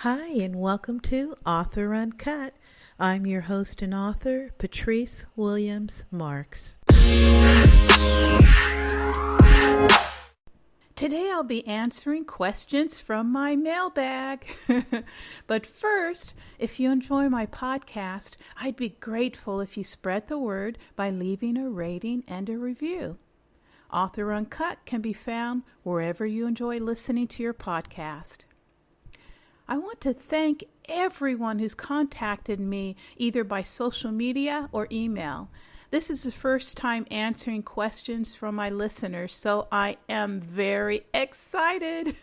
Hi, and welcome to Author Uncut. I'm your host and author, Patrice Williams Marks. Today I'll be answering questions from my mailbag. But first, if you enjoy my podcast, I'd be grateful if you spread the word by leaving a rating and a review. Author Uncut can be found wherever you enjoy listening to your podcast. I want to thank everyone who's contacted me either by social media or email. This is the first time answering questions from my listeners, so I am very excited.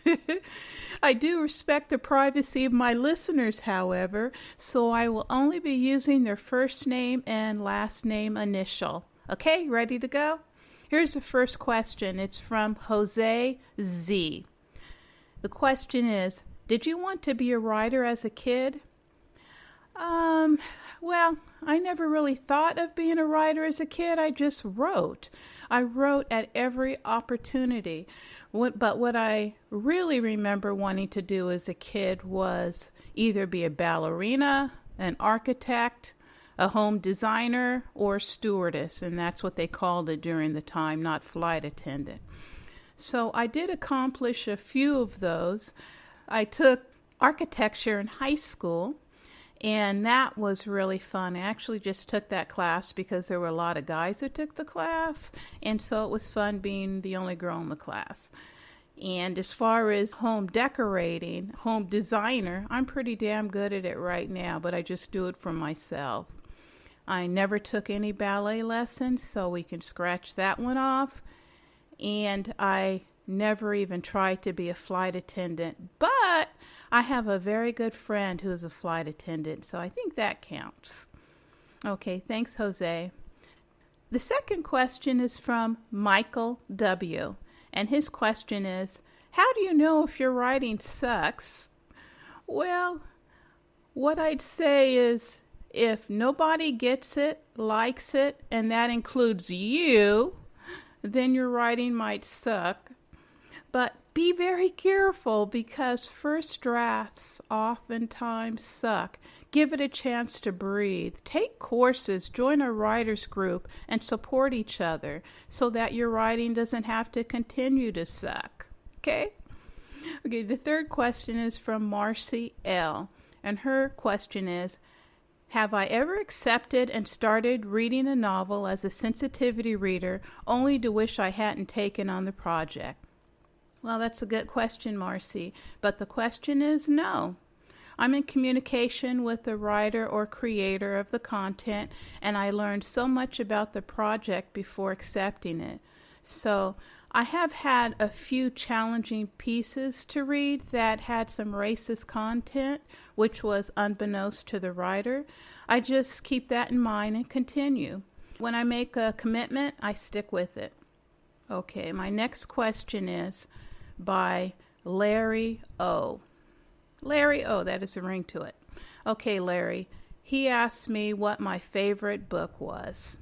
I do respect the privacy of my listeners, however, so I will only be using their first name and last name initial. Okay, ready to go? Here's the first question. It's from Jose Z. The question is, did you want to be a writer as a kid? Well, I never really thought of being a writer as a kid. I just wrote. I wrote at every opportunity. But what I really remember wanting to do as a kid was either be a ballerina, an architect, a home designer, or stewardess. And that's what they called it during the time, not flight attendant. So I did accomplish a few of those. I took architecture in high school, and that was really fun. I actually just took that class because there were a lot of guys who took the class, and so it was fun being the only girl in the class. And as far as home decorating, home designer, I'm pretty damn good at it right now, but I just do it for myself. I never took any ballet lessons, so we can scratch that one off. And I never even tried to be a flight attendant, but I have a very good friend who is a flight attendant, so I think that counts. Okay, thanks, Jose. The second question is from Michael W., and his question is, how do you know if your writing sucks? Well, what I'd say is, if nobody gets it, likes it, and that includes you, then your writing might suck. But be very careful because first drafts oftentimes suck. Give it a chance to breathe. Take courses, join a writer's group, and support each other so that your writing doesn't have to continue to suck. Okay, the third question is from Marcy L. And her question is, have I ever accepted and started reading a novel as a sensitivity reader only to wish I hadn't taken on the project? Well, that's a good question, Marcy, but the question is no. I'm in communication with the writer or creator of the content, and I learned so much about the project before accepting it. So I have had a few challenging pieces to read that had some racist content, which was unbeknownst to the writer. I just keep that in mind and continue. When I make a commitment, I stick with it. Okay, my next question is by Larry O. Larry O, that is a ring to it. Okay, Larry, he asked me what my favorite book was.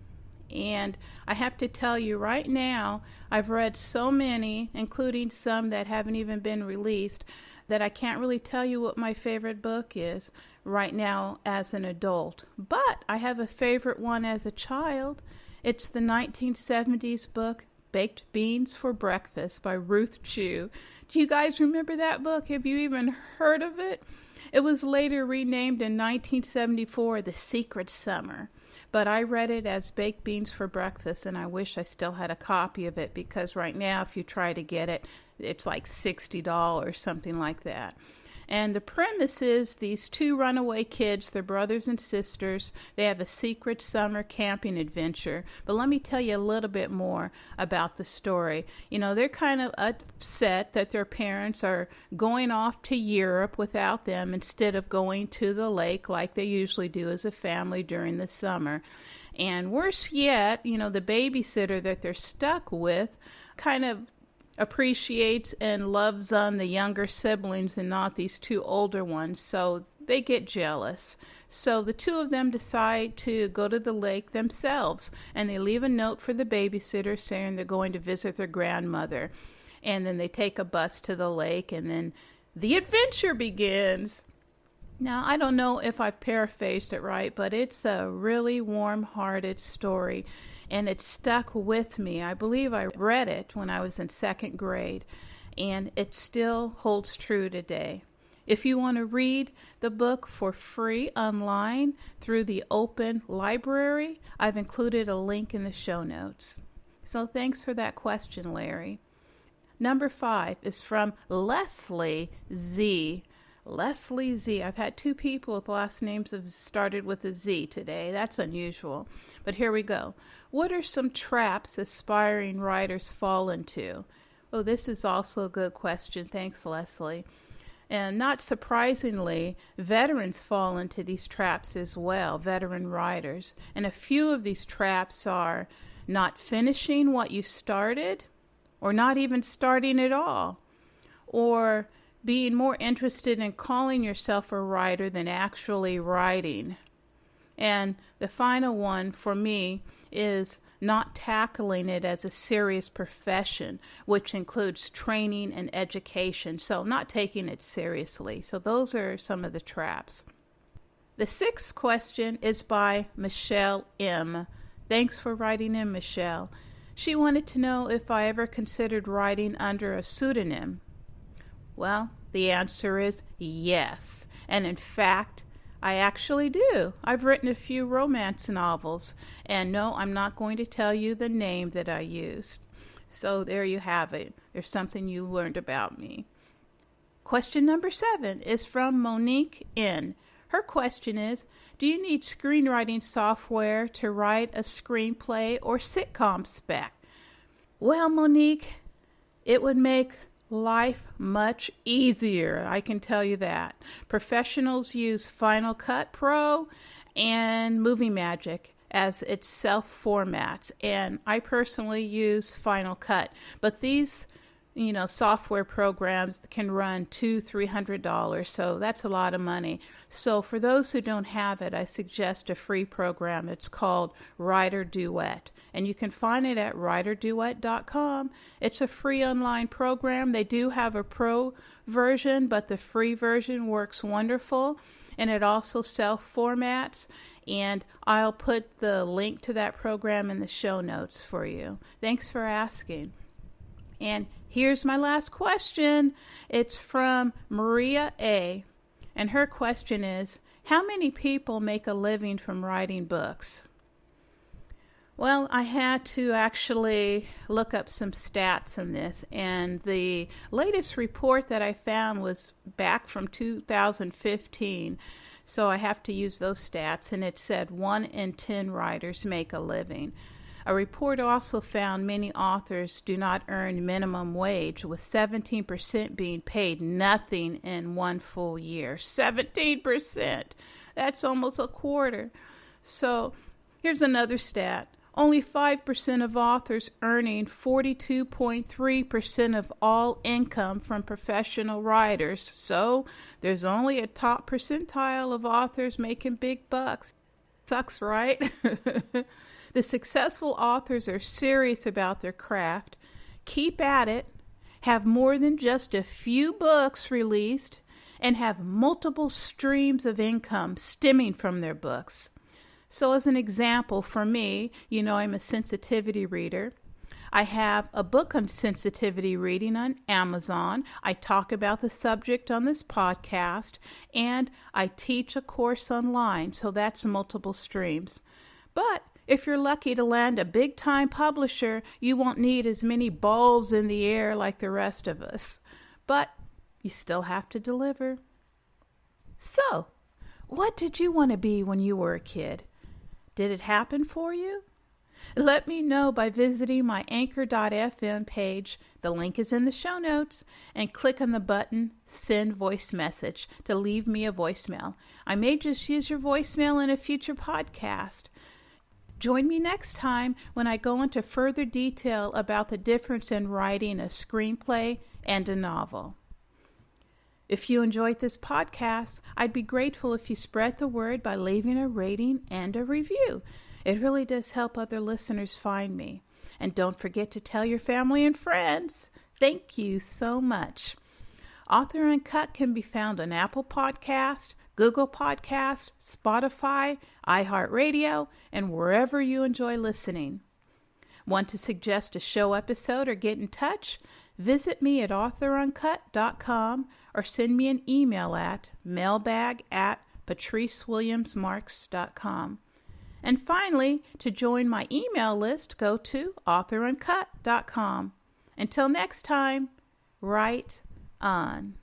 And I have to tell you right now, I've read so many, including some that haven't even been released, that I can't really tell you what my favorite book is right now as an adult. But I have a favorite one as a child. It's the 1970s book, Baked Beans for Breakfast by Ruth Chu. Do you guys remember that book? Have you even heard of it? It was later renamed in 1974 The Secret Summer. But I read it as Baked Beans for Breakfast, and I wish I still had a copy of it because right now if you try to get it, it's like $60, something like that. And the premise is these two runaway kids, they're brothers and sisters. They have a secret summer camping adventure. But let me tell you a little bit more about the story. You know, they're kind of upset that their parents are going off to Europe without them instead of going to the lake like they usually do as a family during the summer. And worse yet, you know, the babysitter that they're stuck with kind of appreciates and loves on the younger siblings and not these two older ones, so they get jealous. So the two of them decide to go to the lake themselves, and they leave a note for the babysitter saying they're going to visit their grandmother. And then they take a bus to the lake, and then the adventure begins. Now, I don't know if I've paraphrased it right, but it's a really warm-hearted story, and it stuck with me. I believe I read it when I was in second grade, and it still holds true today. If you want to read the book for free online through the Open Library, I've included a link in the show notes. So thanks for that question, Larry. Number 5 is from Leslie Z. Leslie Z. I've had 2 people with last names have started with a Z today. That's unusual. But here we go. What are some traps aspiring writers fall into? Oh, this is also a good question. Thanks, Leslie. And not surprisingly, veterans fall into these traps as well, veteran writers. And a few of these traps are not finishing what you started, or not even starting at all, or being more interested in calling yourself a writer than actually writing. And the final one for me is not tackling it as a serious profession, which includes training and education, so not taking it seriously. So those are some of the traps. The 6th question is by Michelle M. Thanks for writing in, Michelle. She wanted to know if I ever considered writing under a pseudonym. Well, the answer is yes. And in fact, I actually do. I've written a few romance novels. And no, I'm not going to tell you the name that I used. So there you have it. There's something you learned about me. Question number 7 is from Monique N. Her question is, do you need screenwriting software to write a screenplay or sitcom spec? Well, Monique, it would make life much easier, I can tell you that. Professionals use Final Cut Pro and Movie Magic as its self-formats, and I personally use Final Cut, but these software programs can run $200-$300, so that's a lot of money. So for those who don't have it, I suggest a free program. It's called Writer Duet, and you can find it at writerduet.com. It's a free online program. They do have a pro version, but the free version works wonderful, and it also self-formats, and I'll put the link to that program in the show notes for you. Thanks for asking. And here's my last question. It's from Maria A. And her question is, how many people make a living from writing books? Well, I had to actually look up some stats on this. And the latest report that I found was back from 2015. So I have to use those stats. And it said 1 in 10 writers make a living. A report also found many authors do not earn minimum wage, with 17% being paid nothing in one full year. 17%! That's almost a quarter. So here's another stat. Only 5% of authors earning 42.3% of all income from professional writers. So there's only a top percentile of authors making big bucks. Sucks, right? The successful authors are serious about their craft, keep at it, have more than just a few books released, and have multiple streams of income stemming from their books. So as an example, for me, I'm a sensitivity reader. I have a book on sensitivity reading on Amazon. I talk about the subject on this podcast, and I teach a course online, so that's multiple streams. But if you're lucky to land a big-time publisher, you won't need as many balls in the air like the rest of us. But you still have to deliver. So, what did you want to be when you were a kid? Did it happen for you? Let me know by visiting my Anchor.fm page. The link is in the show notes. And click on the button, Send Voice Message, to leave me a voicemail. I may just use your voicemail in a future podcast. Join me next time when I go into further detail about the difference in writing a screenplay and a novel. If you enjoyed this podcast, I'd be grateful if you spread the word by leaving a rating and a review. It really does help other listeners find me. And don't forget to tell your family and friends. Thank you so much. Author Uncut can be found on Apple Podcast, Google Podcast, Spotify, iHeartRadio, and wherever you enjoy listening. Want to suggest a show episode or get in touch? Visit me at authoruncut.com or send me an email at mailbag@patricewilliamsmarks.com. And finally, to join my email list, go to authoruncut.com. Until next time, write on.